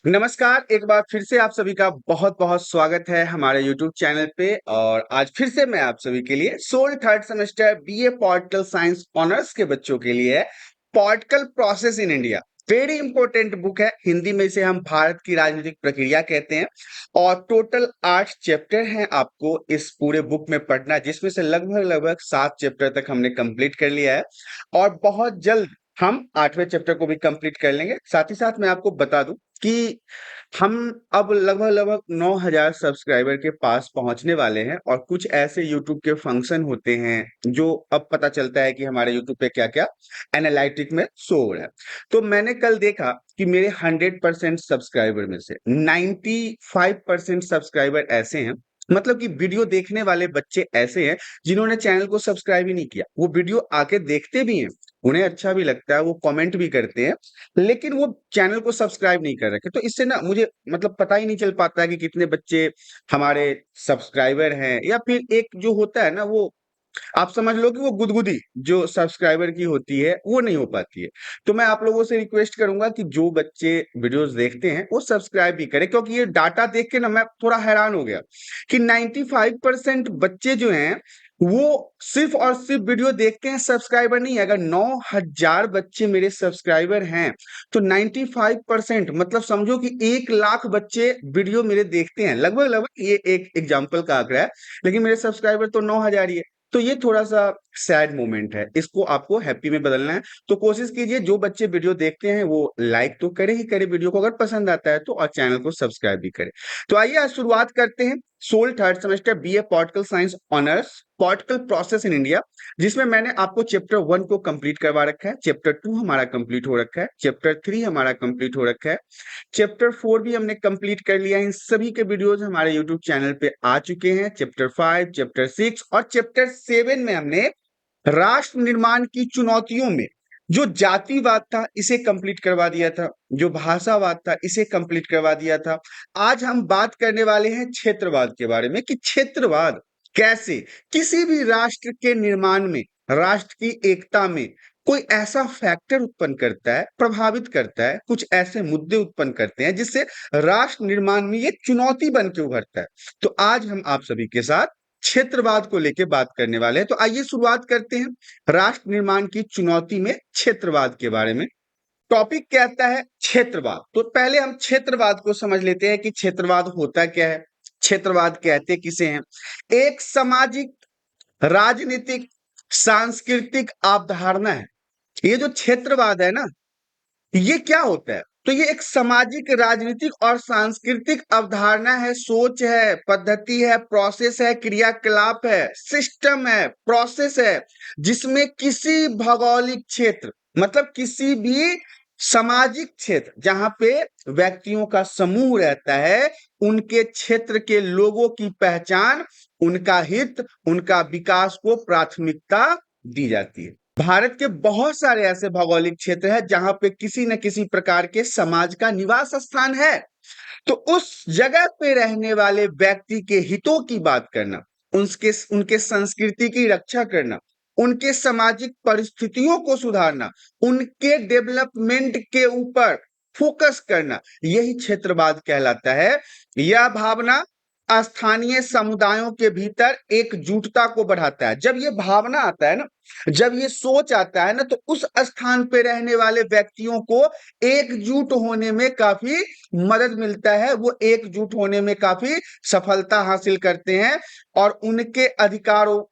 नमस्कार, एक बार फिर से आप सभी का बहुत-बहुत स्वागत है हमारे यूट्यूब चैनल पे और आज फिर से मैं आप सभी के लिए SOL third semester BA political science honours के बच्चों के लिए है political process in India. Very important book है। हिंदी में इसे हम भारत की राजनीतिक प्रक्रिया कहते हैं और टोटल 8 चैप्टर हैं आपको इस पूरे बुक में पढ़ना, जिसमें से लगभग 7 चैप्टर तक हमने कंप्लीट कर लिया है और बहुत जल्द हम 8वें चैप्टर को भी कंप्लीट कर लेंगे। साथ ही साथ मैं आपको बता दूं कि हम अब लगभग 9,000 सब्सक्राइबर के पास पहुंचने वाले हैं और कुछ ऐसे यूट्यूब के फंक्शन होते हैं जो अब पता चलता है कि हमारे यूट्यूब पे क्या-क्या एनालिटिक में शो हो रहा है। तो मैंने कल देखा कि मेरे 100% सब्सक्राइबर में से 95% सब्सक्राइबर ऐसे हैं, मतलब कि वीडियो देखने वाले बच्चे ऐसे हैं जिन्होंने चैनल को सब्सक्राइब ही नहीं किया। वो वीडियो आके देखते भी हैं, उन्हें अच्छा भी लगता है, वो कमेंट भी करते हैं, लेकिन वो चैनल को सब्सक्राइब नहीं कर रखे। तो इससे ना मुझे मतलब पता ही नहीं चल पाता है कि कितने बच्चे हमारे सब्सक्राइबर हैं या फिर एक जो होता है ना वो आप समझ लो कि वो गुदगुदी जो सब्सक्राइबर की होती है वो नहीं हो पाती है। तो मैं आप लोगों से रिक्वेस्ट करूंगा कि जो बच्चे वीडियोस देखते हैं वो सब्सक्राइब भी करें, क्योंकि ये डाटा देख के ना मैं थोड़ा हैरान हो गया कि 95% बच्चे जो हैं वो सिर्फ और सिर्फ वीडियो देखते हैं, सब्सक्राइबर नहीं है। अगर 9,000 बच्चे मेरे सब्सक्राइबर हैं तो 95% मतलब समझो कि 1 लाख बच्चे वीडियो मेरे देखते हैं। लगभग ये एक एग्जाम्पल का आंकड़ा है, लेकिन मेरे सब्सक्राइबर तो 9,000 ही है। तो ये थोड़ा-सा सैड मोमेंट है, इसको आपको हैप्पी में बदलना है। तो कोशिश कीजिए जो बच्चे वीडियो देखते हैं वो लाइक तो करे ही करे वीडियो को, अगर पसंद आता है तो, और चैनल को सब्सक्राइब भी करें। तो आइए आज शुरुआत करते हैं SOL third semester BA political science honours political process in India, जिसमें मैंने आपको चैप्टर 1 को कंप्लीट करवा रखा है, चैप्टर 2 हमारा कंप्लीट हो रखा है, चैप्टर 3 हमारा कंप्लीट हो रखा है, चैप्टर 4 भी हमने कंप्लीट कर लिया है। इन सभी के वीडियोस हमारे यूट्यूब चैनल पे आ चुके हैं। चैप्टर 5, चैप्टर 6 और चैप्टर 7 में हमने राष्ट्र निर्माण की चुनौतियों में जो जातिवाद था इसे कंप्लीट करवा दिया था, जो भाषावाद था इसे कंप्लीट करवा दिया था। आज हम बात करने वाले हैं क्षेत्रवाद के बारे में कि क्षेत्रवाद कैसे किसी भी राष्ट्र के निर्माण में, राष्ट्र की एकता में कोई ऐसा फैक्टर उत्पन्न करता है, प्रभावित करता है, कुछ ऐसे मुद्दे उत्पन्न करते हैं जिससे राष्ट्र निर्माण में ये चुनौती बन के उभरता है। तो आज हम आप सभी के साथ क्षेत्रवाद को लेकर बात करने वाले हैं। तो आइए शुरुआत करते हैं राष्ट्र निर्माण की चुनौती में क्षेत्रवाद के बारे में। टॉपिक कहता है क्षेत्रवाद। तो पहले हम क्षेत्रवाद को समझ लेते हैं कि क्षेत्रवाद होता क्या है, क्षेत्रवाद कहते किसे हैं। एक सामाजिक, राजनीतिक, सांस्कृतिक अवधारणा है। ये जो क्षेत्रवाद है ना, ये क्या होता है? तो ये एक सामाजिक, राजनीतिक और सांस्कृतिक अवधारणा है, सोच है, पद्धति है, प्रोसेस है, क्रियाकलाप है, सिस्टम है, प्रोसेस है, जिसमें किसी भौगोलिक क्षेत्र मतलब किसी भी सामाजिक क्षेत्र जहां पे व्यक्तियों का समूह रहता है, उनके क्षेत्र के लोगों की पहचान, उनका हित, उनका विकास को प्राथमिकता दी जाती है। भारत के बहुत सारे ऐसे भौगोलिक क्षेत्र हैं जहां पे किसी न किसी प्रकार के समाज का निवास स्थान है। तो उस जगह पे रहने वाले व्यक्ति के हितों की बात करना, उनके उनके संस्कृति की रक्षा करना, उनके सामाजिक परिस्थितियों को सुधारना, उनके डेवलपमेंट के ऊपर फोकस करना, यही क्षेत्रवाद कहलाता है। यह भावना स्थानीय समुदायों के भीतर एकजुटता को बढ़ाता है। जब ये भावना आता है ना, जब ये सोच आता है ना, तो उस स्थान पे रहने वाले व्यक्तियों को एकजुट होने में काफी मदद मिलता है, वो एकजुट होने में काफी सफलता हासिल करते हैं और उनके अधिकारों,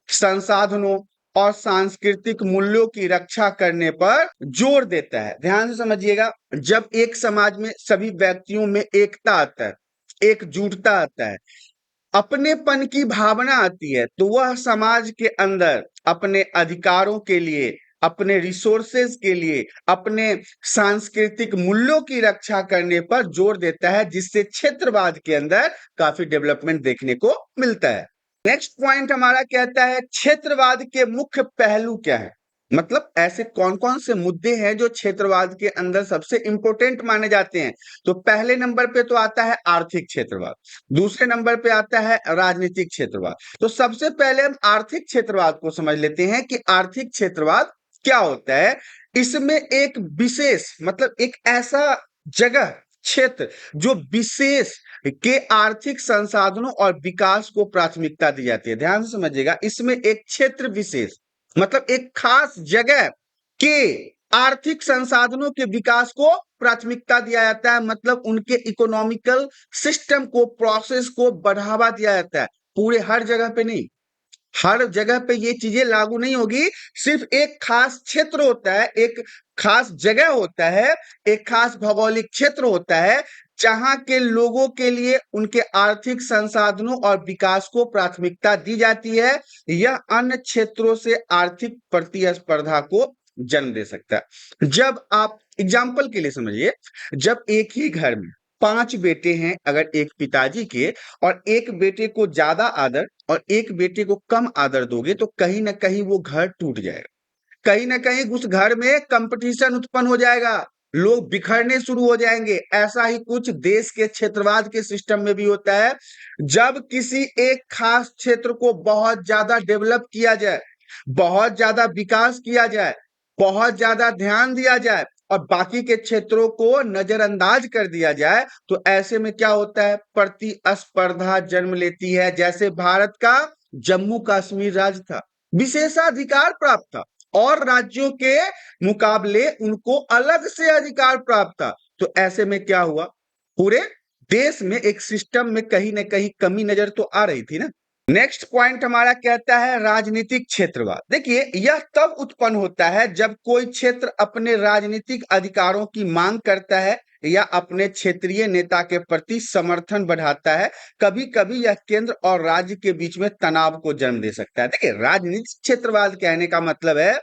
संसाधनों और सांस्कृतिक मूल्यों की रक्षा करने पर जोर देता है। ध्यान से समझिएगा, जब एक समाज में सभी व्यक्तियों में एकता आता है, एकजुटता आता है, अपनेपन की भावना आती है, तो वह समाज के अंदर अपने अधिकारों के लिए, अपने रिसोर्सेज के लिए, अपने सांस्कृतिक मूल्यों की रक्षा करने पर जोर देता है, जिससे क्षेत्रवाद के अंदर काफी डेवलपमेंट देखने को मिलता है। नेक्स्ट पॉइंट हमारा कहता है क्षेत्रवाद के मुख्य पहलू क्या है, मतलब ऐसे कौन कौन से मुद्दे हैं जो क्षेत्रवाद के अंदर सबसे इंपॉर्टेंट माने जाते हैं। तो पहले नंबर पे तो आता है आर्थिक क्षेत्रवाद, दूसरे नंबर पे आता है राजनीतिक क्षेत्रवाद। तो सबसे पहले हम आर्थिक क्षेत्रवाद को समझ लेते हैं कि आर्थिक क्षेत्रवाद क्या होता है। इसमें एक विशेष मतलब एक ऐसा जगह क्षेत्र जो विशेष के आर्थिक संसाधनों और विकास को प्राथमिकता दी जाती है। ध्यान से समझिएगा, इसमें एक क्षेत्र विशेष मतलब एक खास जगह के आर्थिक संसाधनों के विकास को प्राथमिकता दिया जाता है, मतलब उनके इकोनॉमिकल सिस्टम को, प्रोसेस को बढ़ावा दिया जाता है। पूरे हर जगह पे नहीं, हर जगह पे ये चीजें लागू नहीं होगी। सिर्फ एक खास क्षेत्र होता है, एक खास जगह होता है, एक खास भौगोलिक क्षेत्र होता है जहां के लोगों के लिए उनके आर्थिक संसाधनों और विकास को प्राथमिकता दी जाती है। यह अन्य क्षेत्रों से आर्थिक प्रतिस्पर्धा को जन्म दे सकता है। जब आप एग्जाम्पल के लिए समझिए, जब एक ही घर में 5 बेटे हैं, अगर एक पिताजी के, और एक बेटे को ज्यादा आदर और एक बेटे को कम आदर दोगे तो कहीं ना कहीं वो घर टूट जाएगा। कहीं ना कहीं उस घर में कंपटीशन उत्पन्न हो जाएगा, लोग बिखरने शुरू हो जाएंगे। ऐसा ही कुछ देश के क्षेत्रवाद के सिस्टम में भी होता है। जब किसी एक खास क्षेत्र को बहुत ज्यादा डेवलप किया जाए, बहुत ज्यादा विकास किया जाए, बहुत ज्यादा ध्यान दिया जाए और बाकी के क्षेत्रों को नजरअंदाज कर दिया जाए, तो ऐसे में क्या होता है, प्रतिस्पर्धा जन्म लेती है। जैसे भारत का जम्मू कश्मीर राज्य था, विशेषाधिकार प्राप्त था और राज्यों के मुकाबले उनको अलग से अधिकार प्राप्त था। तो ऐसे में क्या हुआ, पूरे देश में एक सिस्टम में कहीं ना कहीं कमी नजर तो आ रही थी ना। नेक्स्ट पॉइंट हमारा कहता है राजनीतिक क्षेत्रवाद। देखिए, यह तब उत्पन्न होता है जब कोई क्षेत्र अपने राजनीतिक अधिकारों की मांग करता है या अपने क्षेत्रीय नेता के प्रति समर्थन बढ़ाता है। कभी कभी यह केंद्र और राज्य के बीच में तनाव को जन्म दे सकता है। देखिए, राजनीतिक क्षेत्रवाद कहने का मतलब है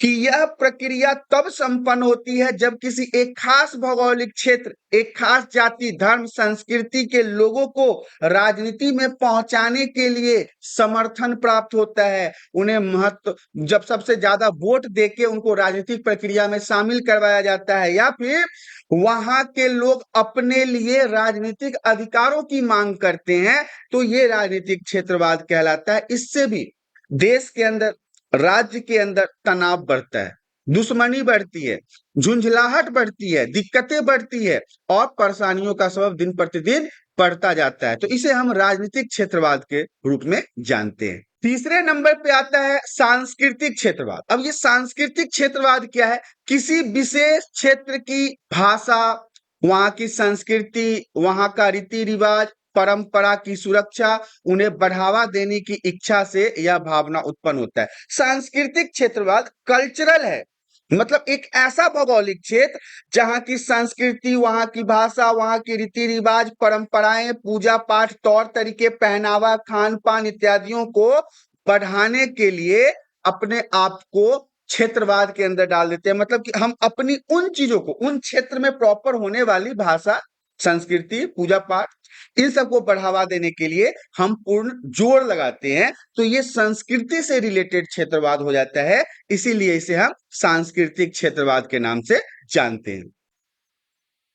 कि यह प्रक्रिया तब संपन्न होती है जब किसी एक खास भौगोलिक क्षेत्र, एक खास जाति, धर्म, संस्कृति के लोगों को राजनीति में पहुंचाने के लिए समर्थन प्राप्त होता है। उन्हें महत्व, जब सबसे ज्यादा वोट देके उनको राजनीतिक प्रक्रिया में शामिल करवाया जाता है, या फिर वहां के लोग अपने लिए राजनीतिक अधिकारों की मांग करते हैं, तो ये राजनीतिक क्षेत्रवाद कहलाता है। इससे भी देश के अंदर, राज्य के अंदर तनाव बढ़ता है, दुश्मनी बढ़ती है, झुंझलाहट बढ़ती है, दिक्कतें बढ़ती है और परेशानियों का सबब दिन प्रतिदिन बढ़ता जाता है। तो इसे हम राजनीतिक क्षेत्रवाद के रूप में जानते हैं। तीसरे नंबर पे आता है सांस्कृतिक क्षेत्रवाद। अब ये सांस्कृतिक क्षेत्रवाद क्या है, किसी विशेष क्षेत्र की भाषा, वहां की संस्कृति, वहां का रीति रिवाज, परंपरा की सुरक्षा, उन्हें बढ़ावा देने की इच्छा से यह भावना उत्पन्न होता है। सांस्कृतिक क्षेत्रवाद कल्चरल है, मतलब एक ऐसा भौगोलिक क्षेत्र जहां की संस्कृति, वहां की भाषा, वहां की रीति रिवाज, परंपराएं, पूजा पाठ, तौर तरीके, पहनावा, खान पान इत्यादियों को बढ़ाने के लिए अपने आप को क्षेत्रवाद के अंदर डाल देते हैं। मतलब कि हम अपनी उन चीजों को, उन क्षेत्र में प्रॉपर होने वाली भाषा, संस्कृति, पूजा पाठ, इन सबको बढ़ावा देने के लिए हम पूर्ण जोर लगाते हैं। तो ये संस्कृति से रिलेटेड क्षेत्रवाद हो जाता है, इसीलिए इसे हम सांस्कृतिक क्षेत्रवाद के नाम से जानते हैं।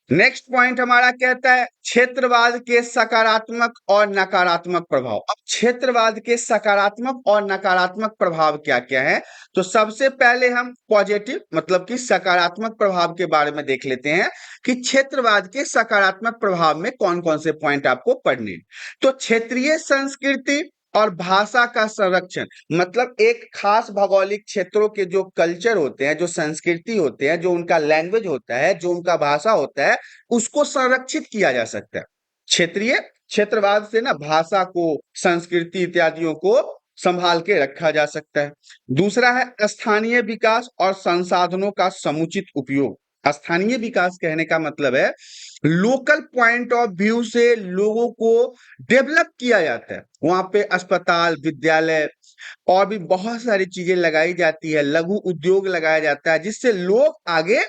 नेक्स्ट पॉइंट हमारा कहता है क्षेत्रवाद के सकारात्मक और नकारात्मक प्रभाव। अब क्षेत्रवाद के सकारात्मक और नकारात्मक प्रभाव क्या क्या है, तो सबसे पहले हम पॉजिटिव मतलब कि सकारात्मक प्रभाव के बारे में देख लेते हैं कि क्षेत्रवाद के सकारात्मक प्रभाव में कौन कौन से पॉइंट आपको पढ़ने। तो क्षेत्रीय संस्कृति और भाषा का संरक्षण, मतलब एक खास भौगोलिक क्षेत्रों के जो कल्चर होते हैं, जो संस्कृति होते हैं, जो उनका लैंग्वेज होता है, जो उनका भाषा होता है, उसको संरक्षित किया जा सकता है। क्षेत्रीय क्षेत्रवाद से ना भाषा को, संस्कृति इत्यादियों को संभाल के रखा जा सकता है। दूसरा है स्थानीय विकास और संसाधनों का समुचित उपयोग। स्थानीय विकास कहने का मतलब है लोकल पॉइंट ऑफ व्यू से लोगों को डेवलप किया जाता है। वहां पे अस्पताल, विद्यालय और भी बहुत सारी चीजें लगाई जाती है, लघु उद्योग लगाया जाता है, जिससे लोग आगे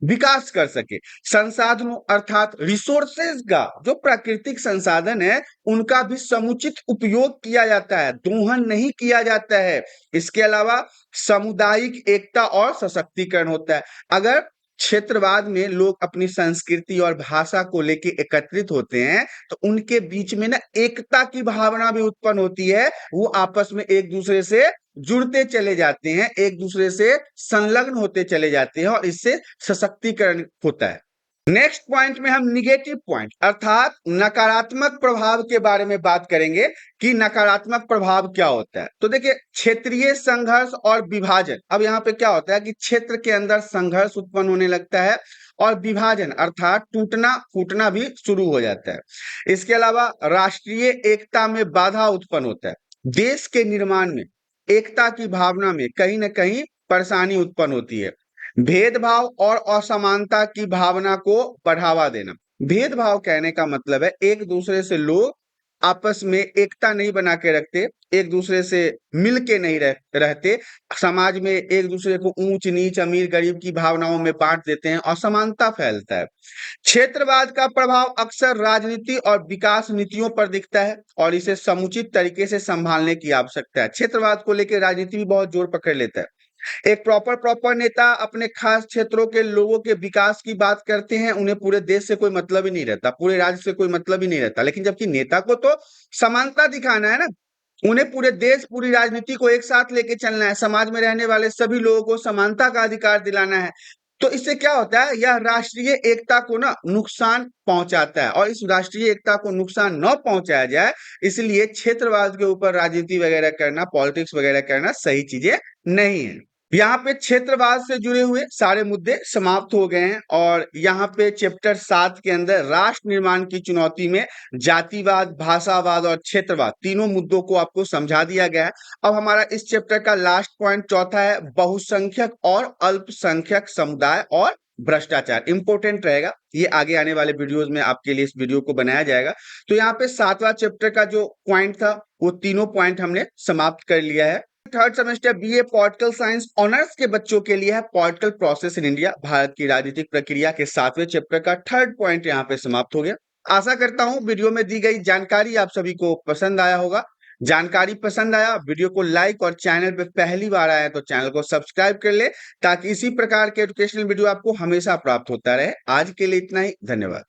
विकास कर सके। संसाधनों अर्थात रिसोर्सेज का, जो प्राकृतिक संसाधन है, उनका भी समुचित उपयोग किया जाता है, दोहन नहीं किया जाता है। इसके अलावा सामुदायिक एकता और सशक्तिकरण होता है। अगर क्षेत्रवाद में लोग अपनी संस्कृति और भाषा को लेके एकत्रित होते हैं, तो उनके बीच में ना एकता की भावना भी उत्पन्न होती है। वो आपस में एक दूसरे से जुड़ते चले जाते हैं, एक दूसरे से संलग्न होते चले जाते हैं और इससे सशक्तिकरण होता है। नेक्स्ट पॉइंट में हम निगेटिव पॉइंट अर्थात नकारात्मक प्रभाव के बारे में बात करेंगे कि नकारात्मक प्रभाव क्या होता है। तो देखिए, क्षेत्रीय संघर्ष और विभाजन। अब यहाँ पे क्या होता है कि क्षेत्र के अंदर संघर्ष उत्पन्न होने लगता है और विभाजन अर्थात टूटना फूटना भी शुरू हो जाता है। इसके अलावा राष्ट्रीय एकता में बाधा उत्पन्न होता है। देश के निर्माण में एकता की भावना में कहीं ना कहीं परेशानी उत्पन्न होती है। भेदभाव और असमानता की भावना को बढ़ावा देना। भेदभाव कहने का मतलब है एक दूसरे से लोग आपस में एकता नहीं बना के रखते, एक दूसरे से मिल के नहीं रहते, समाज में एक दूसरे को ऊंच नीच अमीर गरीब की भावनाओं में बांट देते हैं, असमानता फैलता है। क्षेत्रवाद का प्रभाव अक्सर राजनीति और विकास नीतियों पर दिखता है और इसे समुचित तरीके से संभालने की आवश्यकता है। क्षेत्रवाद को लेकर राजनीति भी बहुत जोर पकड़ लेता है। एक प्रॉपर नेता अपने खास क्षेत्रों के लोगों के विकास की बात करते हैं, उन्हें पूरे देश से कोई मतलब ही नहीं रहता, पूरे राज्य से कोई मतलब ही नहीं रहता। लेकिन जबकि नेता को तो समानता दिखाना है ना, उन्हें पूरे देश पूरी राजनीति को एक साथ लेके चलना है, समाज में रहने वाले सभी लोगों को समानता का अधिकार दिलाना है। तो इससे क्या होता है, यह राष्ट्रीय एकता को ना नुकसान पहुंचाता है और इस राष्ट्रीय एकता को नुकसान न पहुंचाया जाए, इसलिए क्षेत्रवाद के ऊपर राजनीति वगैरह करना, पॉलिटिक्स वगैरह करना सही चीजें नहीं है। यहाँ पे क्षेत्रवाद से जुड़े हुए सारे मुद्दे समाप्त हो गए हैं और यहाँ पे चैप्टर 7 के अंदर राष्ट्र निर्माण की चुनौती में जातिवाद, भाषावाद और क्षेत्रवाद तीनों मुद्दों को आपको समझा दिया गया है। अब हमारा इस चैप्टर का लास्ट पॉइंट चौथा है, बहुसंख्यक और अल्पसंख्यक समुदाय और भ्रष्टाचार। इंपॉर्टेंट रहेगा, ये आगे आने वाले वीडियोस में आपके लिए इस वीडियो को बनाया जाएगा। तो यहाँ पे 7वां चैप्टर का जो पॉइंट था वो तीनों पॉइंट हमने समाप्त कर लिया है। Third semester BA political science honours के बच्चों के लिए है political process in India, Bharat की राजनीतिक प्रक्रिया के 7वें चैप्टर का थर्ड पॉइंट यहाँ पे समाप्त हो गया। आशा करता हूं वीडियो में दी गई जानकारी आप सभी को पसंद आया होगा। जानकारी पसंद आया, वीडियो को लाइक और चैनल पे पहली बार आया तो चैनल को सब्सक्राइब कर ले ताकि इसी प्रकार के एजुकेशनल वीडियो आपको हमेशा प्राप्त होता रहे। आज के लिए इतना ही, धन्यवाद।